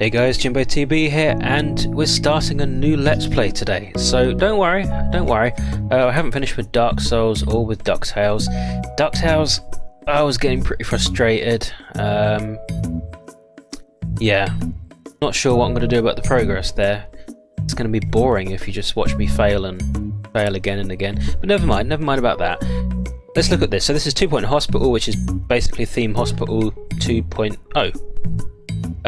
Hey guys, Jimbo TB here, and we're starting a new Let's Play today. So don't worry. I haven't finished with Dark Souls or with DuckTales. DuckTales, I was getting pretty frustrated. Yeah, not sure what I'm going to do about the progress there. It's going to be boring if you just watch me fail and fail again and again. But never mind about that. Let's look at this. So this is 2 Point Hospital, which is basically Theme Hospital 2.0.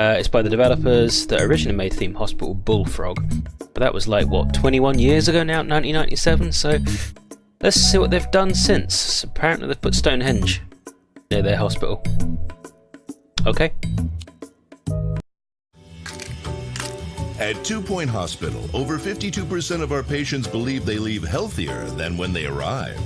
It's by the developers that originally made Theme Hospital Bullfrog, but that was like, what, 21 years ago now, 1997, so let's see what they've done since. Apparently they've put Stonehenge near their hospital. Okay. At 2 Point Hospital, over 52% of our patients believe they leave healthier than when they arrived.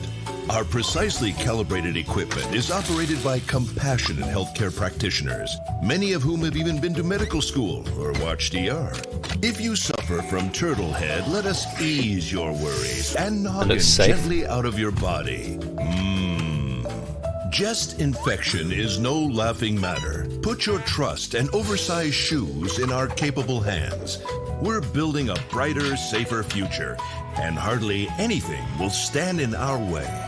Our precisely calibrated equipment is operated by compassionate healthcare practitioners, many of whom have even been to medical school or watched ER. If you suffer from turtle head, let us ease your worries and knock it gently out of your body. Chest infection is no laughing matter. Put your trust and oversized shoes in our capable hands. We're building a brighter, safer future, and hardly anything will stand in our way.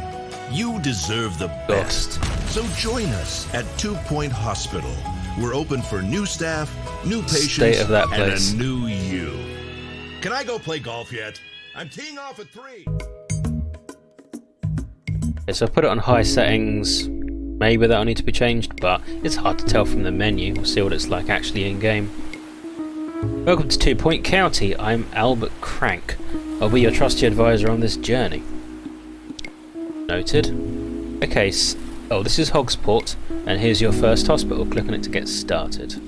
You deserve the best. So join us at 2 Point Hospital. We're open for new staff, new patients, and a new you. Can I go play golf yet? I'm teeing off at 3. Okay, so I put it on high settings. Maybe that'll need to be changed, but it's hard to tell from the menu. We'll see what it's like actually in game. Welcome to 2 Point County. I'm Albert Crank. I'll be your trusty advisor on this journey. Noted. Okay, oh, this is Hogsport, and here's your first hospital. Click on it to get started.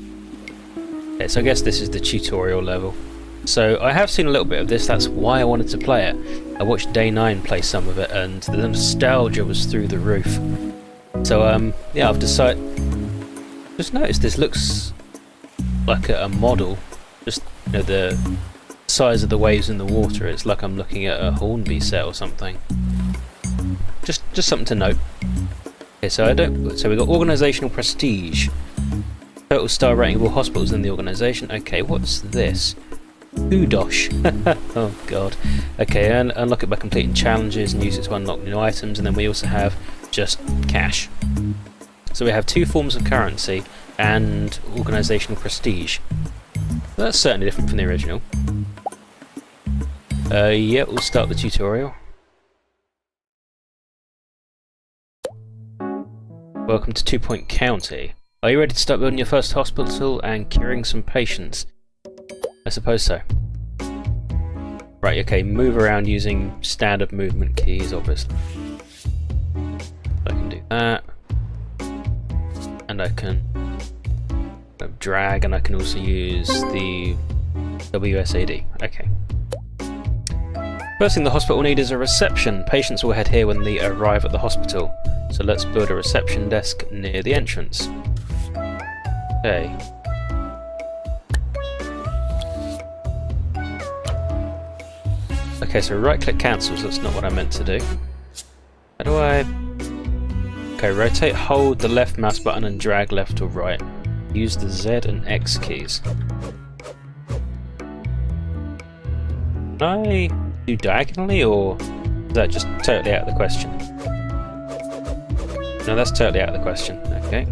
Okay, so I guess this is the tutorial level. So I have seen a little bit of this, that's why I wanted to play it. I watched Day 9 play some of it, and the nostalgia was through the roof. So, yeah, I've decided... Just noticed this looks like a model. Just, you know, the size of the waves in the water. It's like I'm looking at a Hornby set or something. Just something to note. Okay, so we've got organisational prestige. Total star rating of all hospitals in the organisation. Okay, what's this? Kudosh. Oh god. Okay, and unlock it by completing challenges and use it to unlock new items, and then we also have just cash. So we have 2 forms of currency and organisational prestige. That's certainly different from the original. Yeah, we'll start the tutorial. Welcome to 2 Point County. Are you ready to start building your first hospital and curing some patients? I suppose so. Right, okay, move around using standard movement keys, obviously. I can do that. And I can drag, and I can also use the WSAD. Okay. First thing the hospital will need is a reception. Patients will head here when they arrive at the hospital. So let's build a reception desk near the entrance. Okay. Okay, so right click cancels, that's not what I meant to do. How do I... Okay, rotate, hold the left mouse button and drag left or right. Use the Z and X keys. Can I do diagonally, or is that just totally out of the question? No, that's totally out of the question. Okay.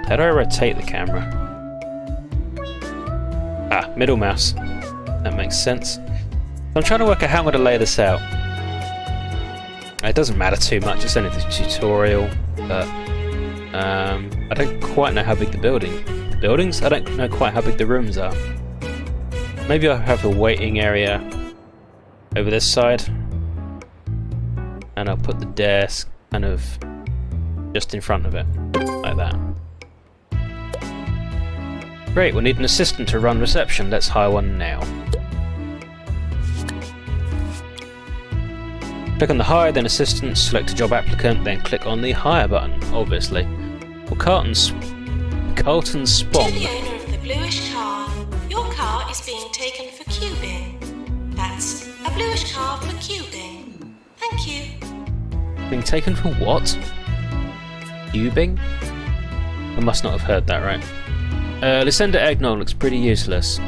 How do I rotate the camera? Ah, middle mouse. That makes sense. I'm trying to work out how I'm going to lay this out. It doesn't matter too much, it's only the tutorial, but I don't quite know how big the buildings? I don't know quite how big the rooms are. Maybe I'll have a waiting area over this side, and I'll put the desk kind of just in front of it, like that. Great, we'll need an assistant to run reception. Let's hire one now. Click on the hire, then assistant, select a job applicant, then click on the hire button, obviously. Well, Carlton Spong. To the owner of the bluish car, your car is being taken for cubing. That's a bluish car for cubing. Thank you. Being taken for what? Cubing? I must not have heard that right. Lucinda Eggnog looks pretty useless.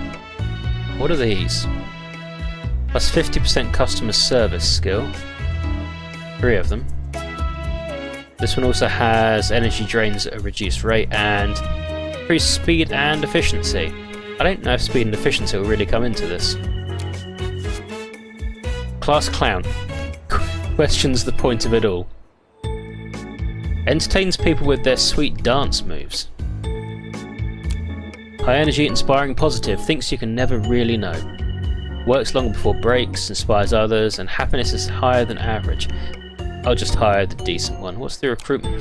What are these? Plus 50% customer service skill. 3 of them. This one also has energy drains at a reduced rate and increased speed and efficiency. I don't know if speed and efficiency will really come into this. Class Clown. Questions the point of it all. Entertains people with their sweet dance moves. High energy, inspiring, positive, thinks you can never really know. Works long before breaks, inspires others, and happiness is higher than average. I'll just hire the decent one. What's the recruitment?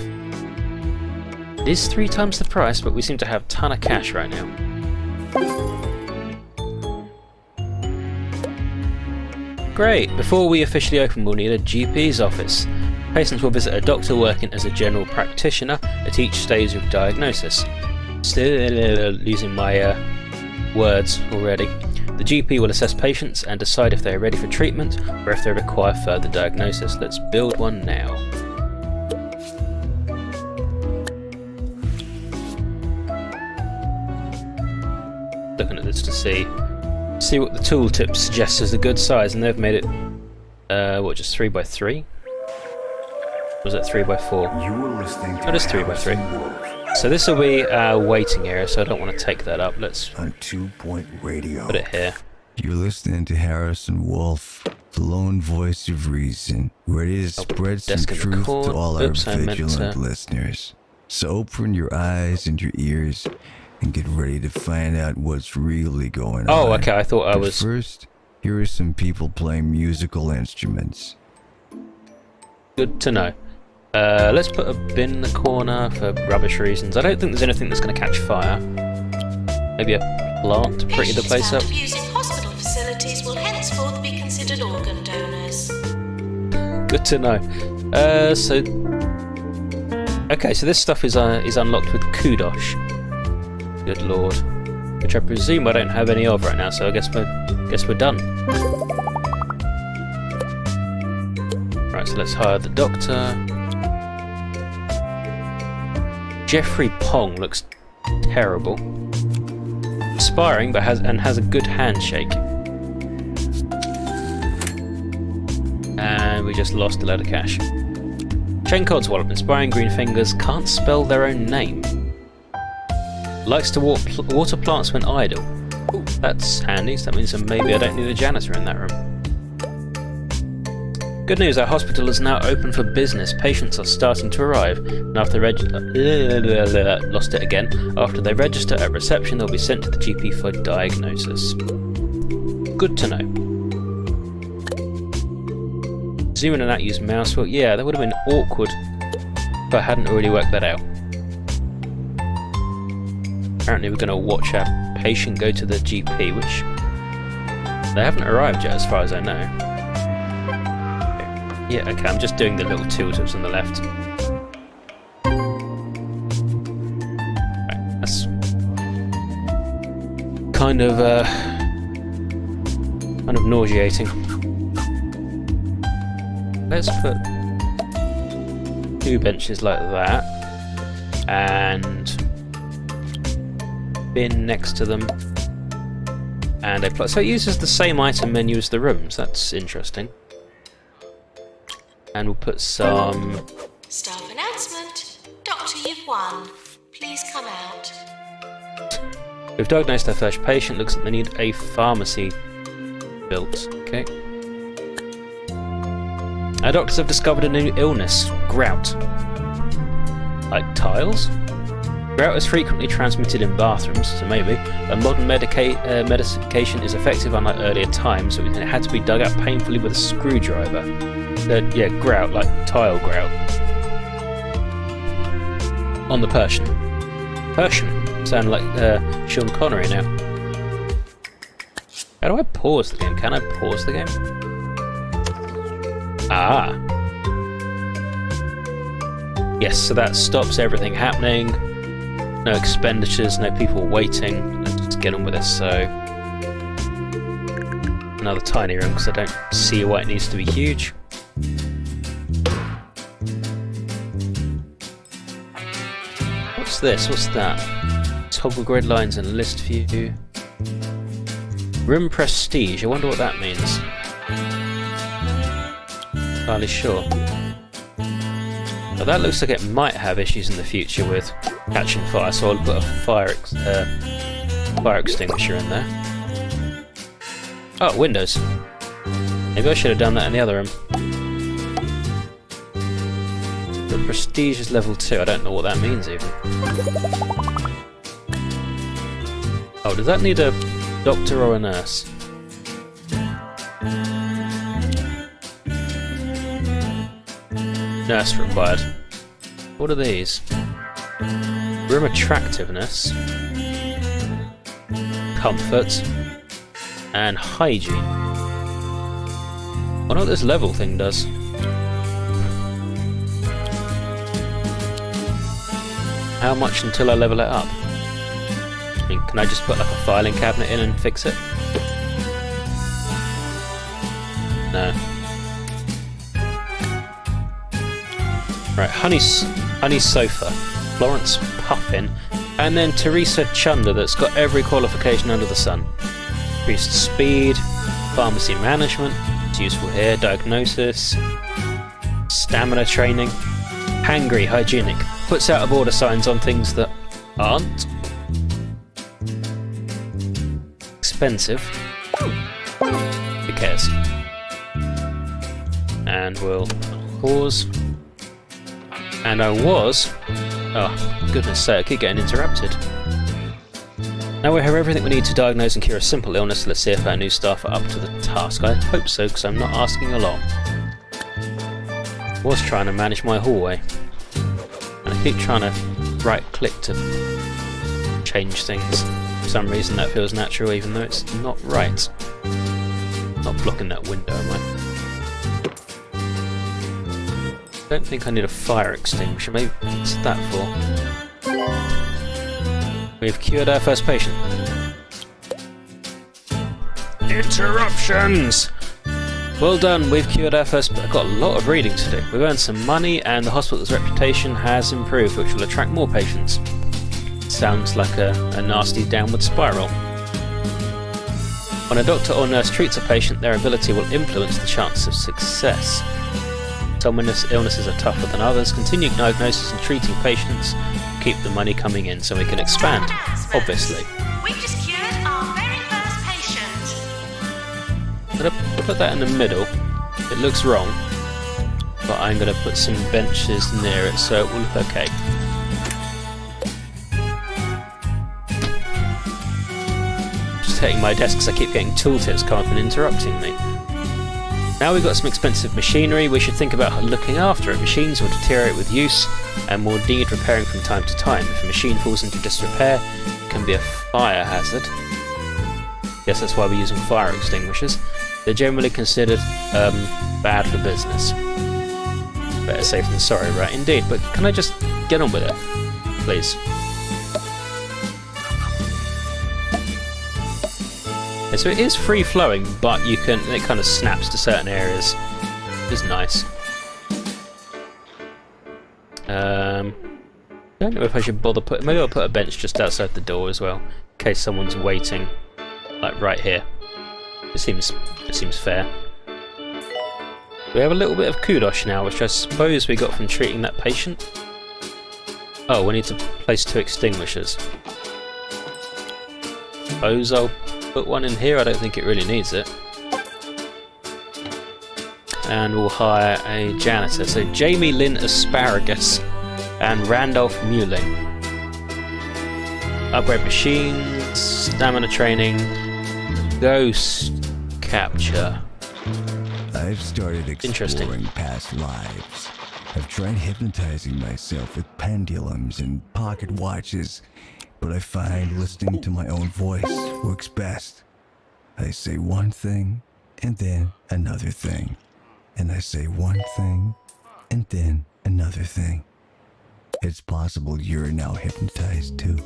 It is 3 times the price, but we seem to have a ton of cash right now. Great! Before we officially open, we'll need a GP's office. Patients will visit a doctor working as a general practitioner at each stage of diagnosis. Still losing my words already. The GP will assess patients and decide if they are ready for treatment or if they require further diagnosis. Let's build one now. Looking at this to see what the tooltip suggests as a good size, and they've made it what, just 3x3? Was it 3x4? You were listening to That is 3x3. So this will be our waiting area, so I don't want to take that up. Let's on 2 Point Radio. put it here. You're listening to Harrison Wolf, the lone voice of reason, ready to spread some desk in the truth corner. to all Oops, our I meant vigilant to- listeners. So open your eyes and your ears and get ready to find out what's really going on. Oh, okay, I thought I But was... first, here are some people playing musical instruments. Good to know. Let's put a bin in the corner for rubbish reasons. I don't think there's anything that's going to catch fire. Maybe a plant to pretty the place up. Patients found abusing hospital facilities will henceforth be considered organ donors. Good to know. Okay, so this stuff is unlocked with kudosh. Good lord. Which I presume I don't have any of right now, so I guess we're done. Right, so let's hire the doctor. Jeffrey Pong looks terrible. Inspiring, but has a good handshake. And we just lost a load of cash. Shane Codswallop, inspiring green fingers, can't spell their own name. Likes to water plants when idle. Ooh, that's handy, so that means that maybe I don't need a janitor in that room. Good news, our hospital is now open for business. Patients are starting to arrive, and after After they register at reception, they'll be sent to the GP for diagnosis. Good to know. Zoom in and out, use mouse wheel. Yeah, that would have been awkward if I hadn't already worked that out. Apparently we're going to watch our patient go to the GP, which they haven't arrived yet as far as I know. Yeah, okay, I'm just doing the little tooltips on the left. Right, that's kind of nauseating. Let's put 2 benches like that, and bin next to them, and a so it uses the same item menu as the rooms. That's interesting. And we'll put some... Staff announcement. Doctor, you've won. Please come out. We've diagnosed our first patient. Looks like they need a pharmacy built. Okay. Our doctors have discovered a new illness, grout. Like tiles? Grout is frequently transmitted in bathrooms, so maybe. A modern medication is effective unlike earlier times, so it had to be dug out painfully with a screwdriver. Yeah, grout, like tile grout. On the Persian. Persian? Sound like Sean Connery now. How do I pause the game? Can I pause the game? Ah. Yes, so that stops everything happening. No expenditures, no people waiting. Let's just get on with this. So, another tiny room because I don't see why it needs to be huge. What's this? What's that? Toggle grid lines and list view. Room prestige. I wonder what that means. Hardly sure. But that looks like it might have issues in the future with catching fire, so I'll put a fire extinguisher in there. Oh, windows. Maybe I should have done that in the other room. The prestige is level 2. I don't know what that means even. Oh, does that need a doctor or a nurse? Nurse required. What are these? Room attractiveness, comfort, and hygiene. I wonder what this level thing does. How much until I level it up? I mean, can I just put like a filing cabinet in and fix it? No. Right, Honey Sofa, Florence Puffin, and then Teresa Chunder that's got every qualification under the sun. Increased speed, pharmacy management, it's useful here, diagnosis, stamina training, hangry, hygienic, puts out of order signs on things that aren't. Expensive. Who cares? And we'll pause. And I was... Oh, goodness sake, I keep getting interrupted. Now we have everything we need to diagnose and cure a simple illness. Let's see if our new staff are up to the task. I hope so, because I'm not asking a lot. I was trying to manage my hallway. And I keep trying to right-click to change things. For some reason that feels natural, even though it's not right. Not blocking that window, am I? I don't think I need a fire extinguisher. Maybe what's that for? We've cured our first patient. Interruptions! Well done, we've cured our first... I've got a lot of reading to do. We've earned some money and the hospital's reputation has improved, which will attract more patients. Sounds like a nasty downward spiral. When a doctor or nurse treats a patient, their ability will influence the chance of success. Some illnesses are tougher than others. Continue diagnosis and treating patients. Keep the money coming in so we can expand, obviously. We've just cured our very first patient. I'm going to put that in the middle. It looks wrong, but I'm going to put some benches near it so it will look okay. Just hitting my desk because I keep getting tooltips come up and interrupting me. Now we've got some expensive machinery, we should think about looking after it. Machines will deteriorate with use and will need repairing from time to time. If a machine falls into disrepair, it can be a fire hazard. Yes, that's why we're using fire extinguishers. They're generally considered bad for business. Better safe than sorry, right? Indeed, but can I just get on with it, please? Yeah, so it is free flowing, but it kind of snaps to certain areas, which is nice. Don't know if I should bother maybe I'll put a bench just outside the door as well, in case someone's waiting, like right here. It seems fair. We have a little bit of kudos now, which I suppose we got from treating that patient. Oh, we need to place 2 extinguishers. Suppose I'll put one in here. I don't think it really needs it. And we'll hire a janitor. So Jamie Lynn Asparagus and Randolph Muling. Upgrade machines, stamina training, ghost capture. I've started exploring past lives. I've tried hypnotizing myself with pendulums and pocket watches, but I find listening to my own voice works best. I say one thing, and then another thing. And I say one thing, and then another thing. It's possible you're now hypnotized too.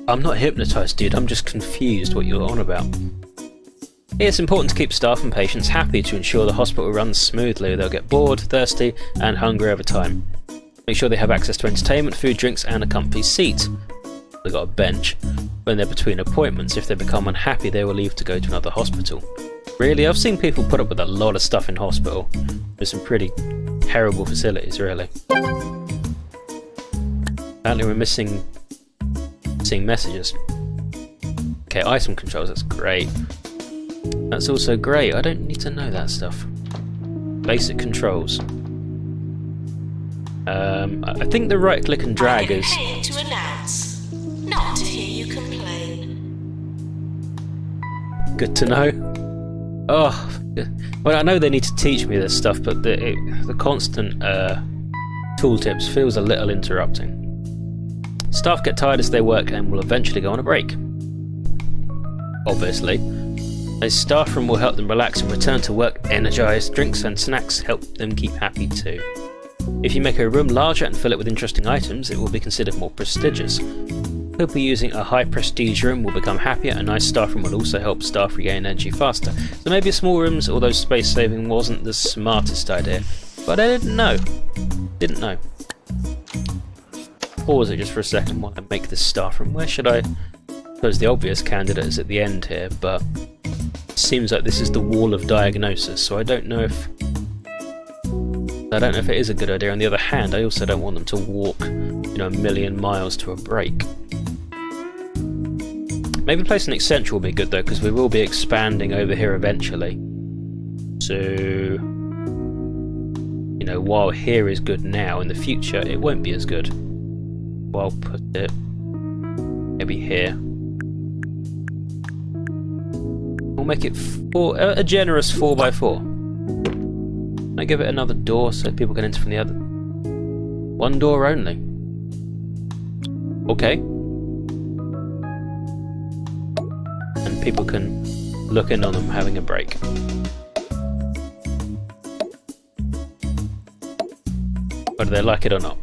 I'm not hypnotized, dude. I'm just confused what you're on about. It's important to keep staff and patients happy to ensure the hospital runs smoothly. They'll get bored, thirsty, and hungry over time. Make sure they have access to entertainment, food, drinks and a comfy seat. They've got a bench when they're between appointments. If they become unhappy, they will leave to go to another hospital. Really? I've seen people put up with a lot of stuff in hospital. There's some pretty terrible facilities, really. Apparently we're missing messages. Okay, item controls, that's great. That's also great. I don't need to know that stuff. Basic controls. I think the right click and drag is... I'm to announce, not to hear you complain. Good to know. Oh, well, I know they need to teach me this stuff, but the constant tooltips feels a little interrupting. Staff get tired as they work and will eventually go on a break. Obviously. A staff room will help them relax and return to work energized. Drinks and snacks help them keep happy too. If you make a room larger and fill it with interesting items, it will be considered more prestigious. People using a high prestige room will become happier. A nice staff room will also help staff regain energy faster. So maybe small rooms, although space saving wasn't the smartest idea. But I didn't know. Didn't know. Pause it just for a second while I make this staff room. Where should I... I suppose the obvious candidate is at the end here, but it seems like this is the wall of diagnosis, so I don't know if it is a good idea. On the other hand, I also don't want them to walk, you know, a million miles to a break. Maybe placing it central will be good though, because we will be expanding over here eventually. So, you know, while here is good now, in the future it won't be as good. So I'll put it maybe here. We'll make it a generous 4x4. I give it another door so people can enter from the other. One door only. Okay. And people can look in on them having a break. Whether they like it or not.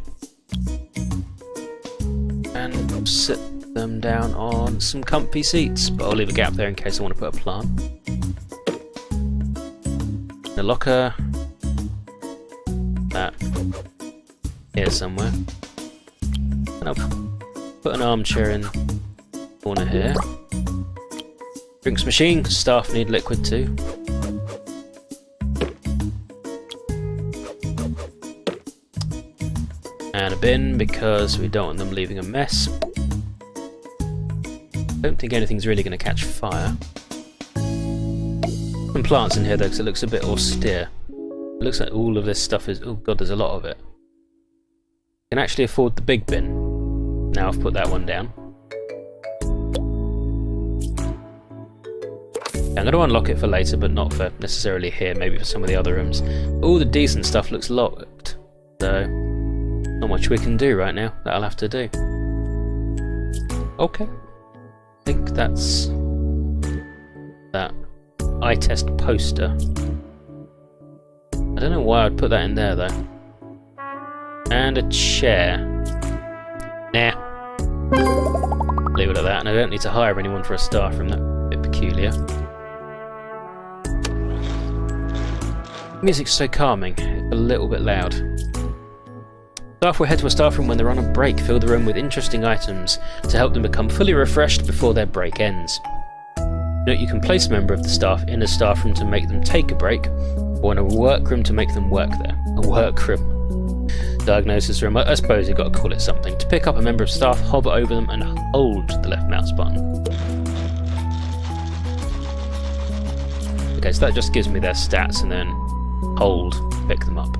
And sit them down on some comfy seats, but I'll leave a gap there in case I want to put a plant. The locker. That here somewhere. And I'll put an armchair in the corner here. Drinks machine, because staff need liquid too. And a bin, because we don't want them leaving a mess. Don't think anything's really going to catch fire. Some plants in here though, because it looks a bit austere. It looks like all of this stuff is... oh god, there's a lot of it. Can actually afford the big bin. Now I've put that one down. I'm going to unlock it for later, but not for necessarily here, maybe for some of the other rooms. All the decent stuff looks locked, so not much we can do right now. That'll have to do. Okay. I think that's that eye test poster. I don't know why I'd put that in there though. And a chair. Nah. Leave it at that, and I don't need to hire anyone for a staff room. That's a bit peculiar. Music's so calming, it's a little bit loud. Staff will head to a staff room when they're on a break. Fill the room with interesting items to help them become fully refreshed before their break ends. Note you can place a member of the staff in a staff room to make them take a break, or in a workroom to make them work there. A workroom. Diagnosis room, I suppose you've got to call it something. To pick up a member of staff, hover over them and hold the left mouse button. Okay, so that just gives me their stats and then hold to pick them up.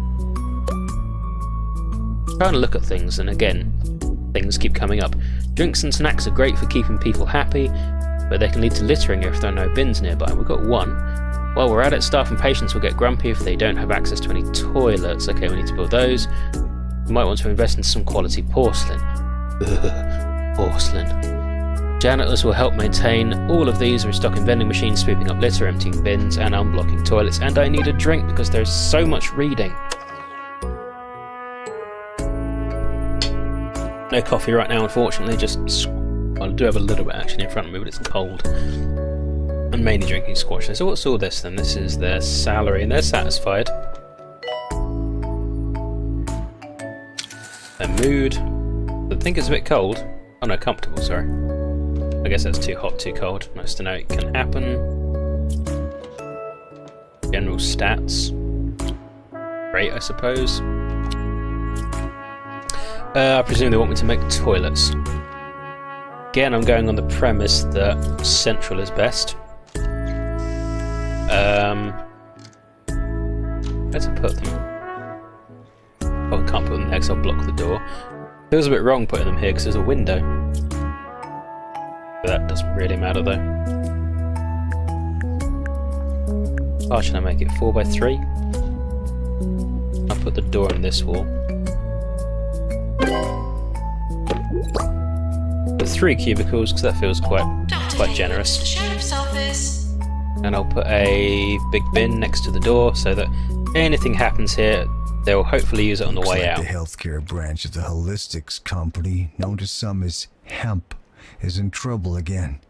Trying to look at things, and again, things keep coming up. Drinks and snacks are great for keeping people happy, but they can lead to littering if there are no bins nearby. We've got one. While we're at it, staff and patients will get grumpy if they don't have access to any toilets. Okay, we need to build those. We might want to invest in some quality porcelain. Porcelain. Janitors will help maintain all of these, restocking vending machines, sweeping up litter, emptying bins, and unblocking toilets. And I need a drink because there's so much reading. No coffee right now, unfortunately. Well, I do have a little bit actually in front of me, but it's cold. I'm mainly drinking squash. So what's all this then? This is their salary, and they're satisfied. their mood. I think it's a bit cold. Oh no, comfortable, sorry. I guess that's too hot, too cold. Nice to know it can happen. General stats. Great, I suppose. I presume they want me to make toilets. Again, I'm going on the premise that central is best. Where's I put them? Oh, I can't put them there because I'll block the door. Feels a bit wrong putting them here because there's a window. But that doesn't really matter though. Oh, should I make it 4x3? I'll put the door in this wall. Put 3 cubicles because that feels quite generous. The sheriff's office. And I'll put a big bin next to the door so that anything happens here, they'll hopefully use it on the way out. The healthcare branch of the Holistics company, known to some as Hemp, is in trouble again.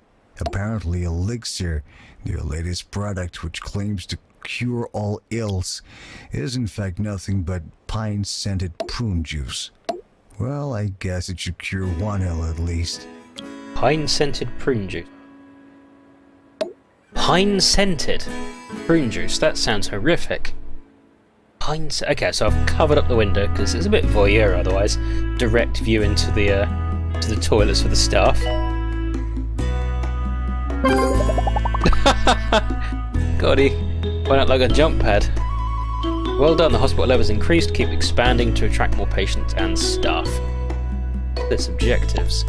Apparently Elixir, their latest product which claims to cure all ills, is in fact nothing but pine-scented prune juice. Well, I guess it should cure one ill at least. Pine-scented prune juice. Pine-scented prune juice? That sounds horrific. Okay, so I've covered up the window because it's a bit voyeur otherwise. Direct view into the toilets for the staff. God, he went out like a jump pad. Well done, the hospital level has increased. Keep expanding to attract more patients and staff. There's objectives.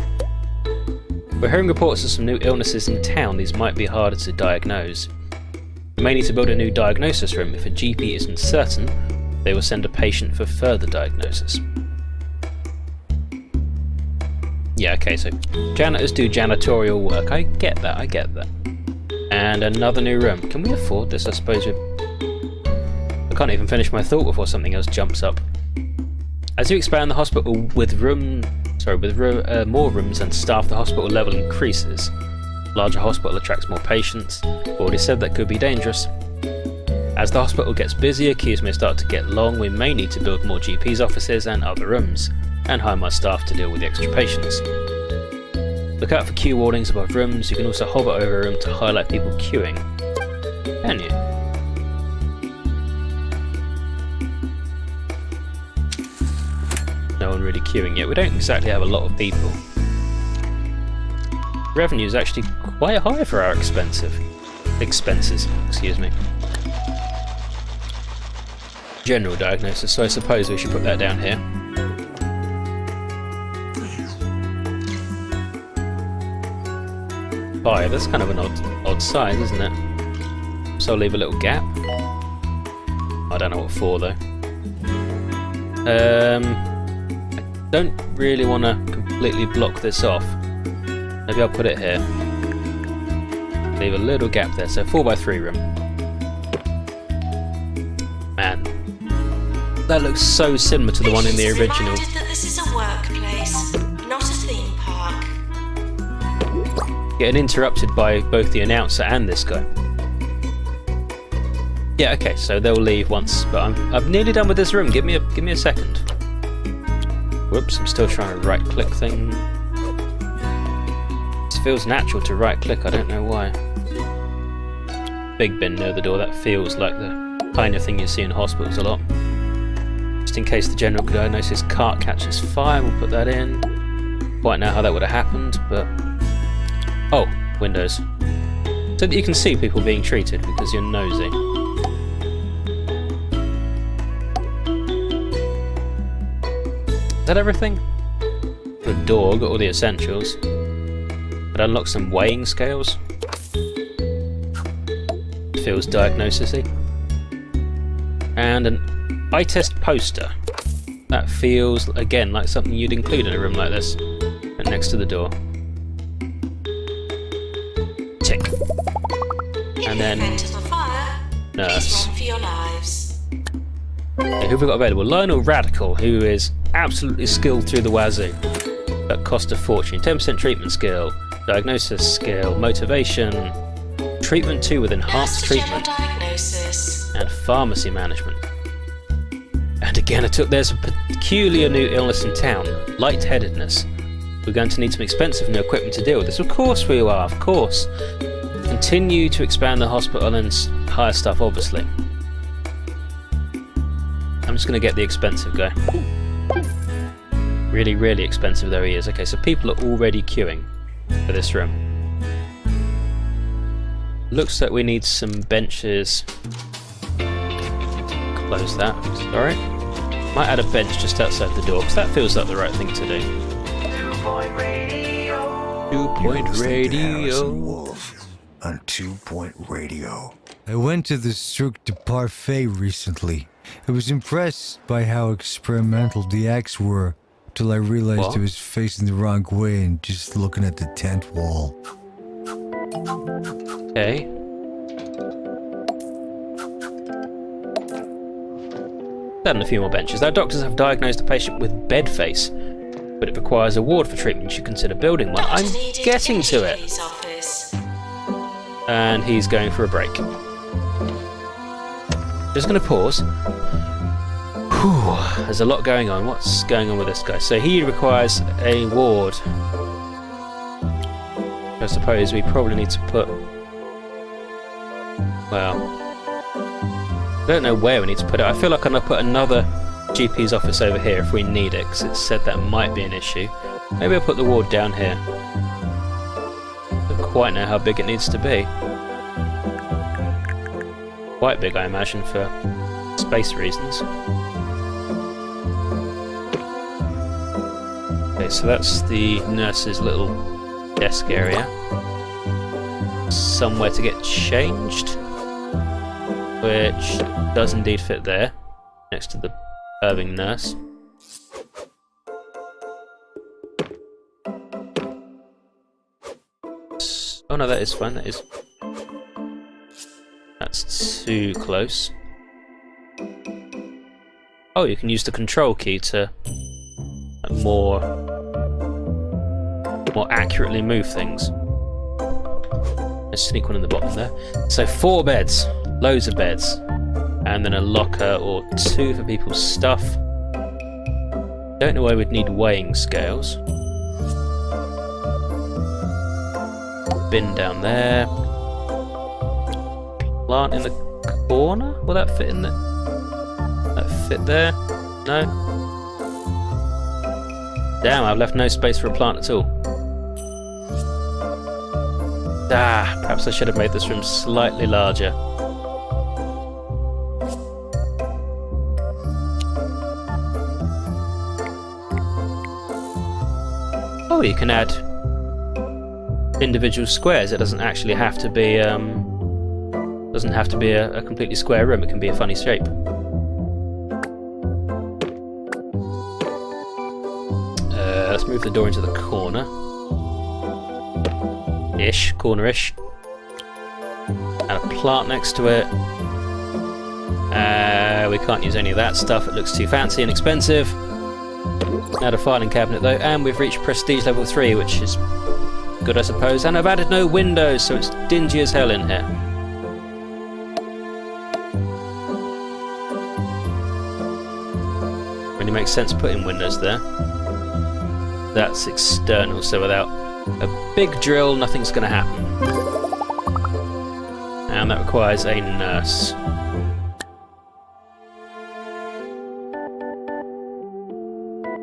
We're hearing reports of some new illnesses in town. These might be harder to diagnose. We may need to build a new diagnosis room. If a GP isn't certain, they will send a patient for further diagnosis. Yeah, okay, so janitors do janitorial work. I get that. And another new room. Can we afford this? I suppose I can't even finish my thought before something else jumps up. As you expand the hospital with more rooms and staff, the hospital level increases. Larger hospital attracts more patients. Already said that could be dangerous. As the hospital gets busier, queues may start to get long. We may need to build more GP's offices and other rooms, and hire more staff to deal with the extra patients. Look out for queue warnings above rooms. You can also hover over a room to highlight people queuing. Can you? No one really queuing yet. We don't exactly have a lot of people. Revenue is actually quite high for our expenses. Excuse me. General diagnosis, so I suppose we should put that down here. Five, that's kind of an odd size, isn't it? So I'll leave a little gap. I don't know what for though. I don't really want to completely block this off. Maybe I'll put it here. Leave a little gap there, so 4x3 room. Man, that looks so similar to the one in the original. That this is a workplace, not a theme park. Getting interrupted by both the announcer and this guy. Yeah, okay, so they'll leave once, but I'm nearly done with this room. Give me a second. Whoops, I'm still trying to right-click thing. This feels natural to right-click, I don't know why. Big bin near the door, that feels like the kind of thing you see in hospitals a lot. Just in case the general diagnosis cart catches fire, we'll put that in. Quite know how that would have happened, but... Oh, windows. So that you can see people being treated because you're nosy. Is that everything? Got a door, got all the essentials. But unlock some weighing scales. Feels diagnosis-y. And an eye test poster. That feels, again, like something you'd include in a room like this. And next to the door. Tick. And then... nurse. For your lives. Okay, who have we got available? Lionel Radical, who is absolutely skilled through the wazoo. At cost of fortune. 10% treatment skill. Diagnosis skill. Motivation. Treatment 2 with enhanced treatment. Diagnosis. And pharmacy management. And again, I took theirs Peculiar new illness in town. Lightheadedness. We're going to need some expensive new equipment to deal with this. Of course we are, of course. Continue to expand the hospital and hire stuff, obviously. I'm just going to get the expensive guy. Really, really expensive though he is. Okay, so people are already queuing for this room. Looks like we need some benches. Close that, sorry. Might add a bench just outside the door, because that feels like the right thing to do. 2-point radio. 2-point radio. Wolf on 2-point radio. I went to the Cirque du Parfait recently. I was impressed by how experimental the acts were, till I realized I was facing the wrong way and just looking at the tent wall. Okay. Add in a few more benches. Our doctors have diagnosed a patient with bed face, but it requires a ward for treatment. You should consider building one. I'm getting to it. And he's going for a break. Just going to pause. Whew, there's a lot going on. What's going on with this guy? So he requires a ward. I suppose we probably need to put... Well... I don't know where we need to put it. I feel like I'm going to put another GP's office over here if we need it, because it said that might be an issue. Maybe I'll put the ward down here. Don't quite know how big it needs to be. Quite big, I imagine, for space reasons. Okay, so that's the nurse's little desk area. Somewhere to get changed, which does indeed fit there, next to the Irving nurse. Oh no, that is fine, that is... That's too close. Oh, you can use the control key to more accurately move things. Let's sneak one in the bottom there. So 4 beds, loads of beds, and then a locker or 2 for people's stuff. Don't know why we'd need weighing scales. Bin down there. Plant in the corner? Will that fit in there? That fit there? No? Damn, I've left no space for a plant at all. Ah, perhaps I should have made this room slightly larger. Oh, you can add individual squares. It doesn't actually have to be a completely square room. It can be a funny shape. Let's move the door into the corner. Corner-ish. And a plant next to it. We can't use any of that stuff. It looks too fancy and expensive. Add a filing cabinet though, and we've reached prestige level 3, which is good, I suppose. And I've added no windows, so it's dingy as hell in here. Really makes sense putting windows there. That's external, so without a big drill, nothing's going to happen. And that requires a nurse.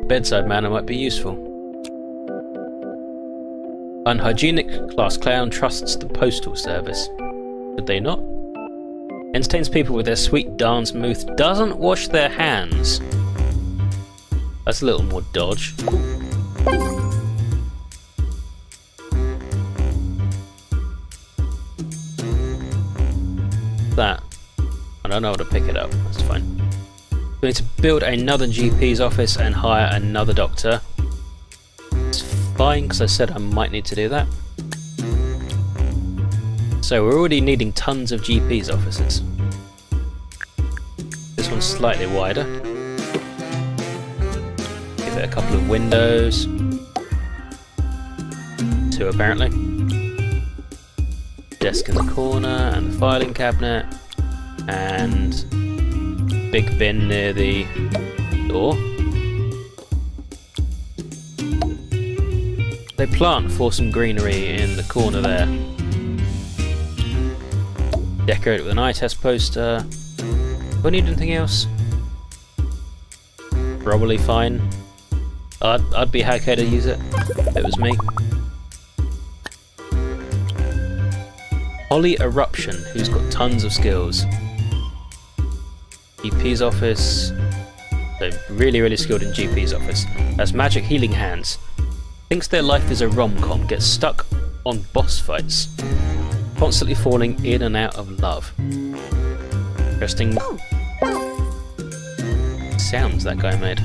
Bedside manner might be useful. Unhygienic class clown trusts the postal service. Could they not? Entertains people with their sweet dance moves. Doesn't wash their hands. That's a little more dodge. That. I don't know how to pick it up. That's fine. We need to build another GP's office and hire another doctor. It's fine, because I said I might need to do that. So we're already needing tons of GP's offices. This one's slightly wider. Give it a couple of windows. 2 apparently. Desk in the corner, and the filing cabinet, and big bin near the door. They plant for some greenery in the corner there. Decorate it with an eye test poster. Do I need anything else? Probably fine. I'd be okay to use it if it was me. Holly Eruption, who's got tons of skills. GP's office. So really skilled in GP's office. Has magic healing hands. Thinks their life is a rom-com. Gets stuck on boss fights. Constantly falling in and out of love. Interesting sounds that guy made.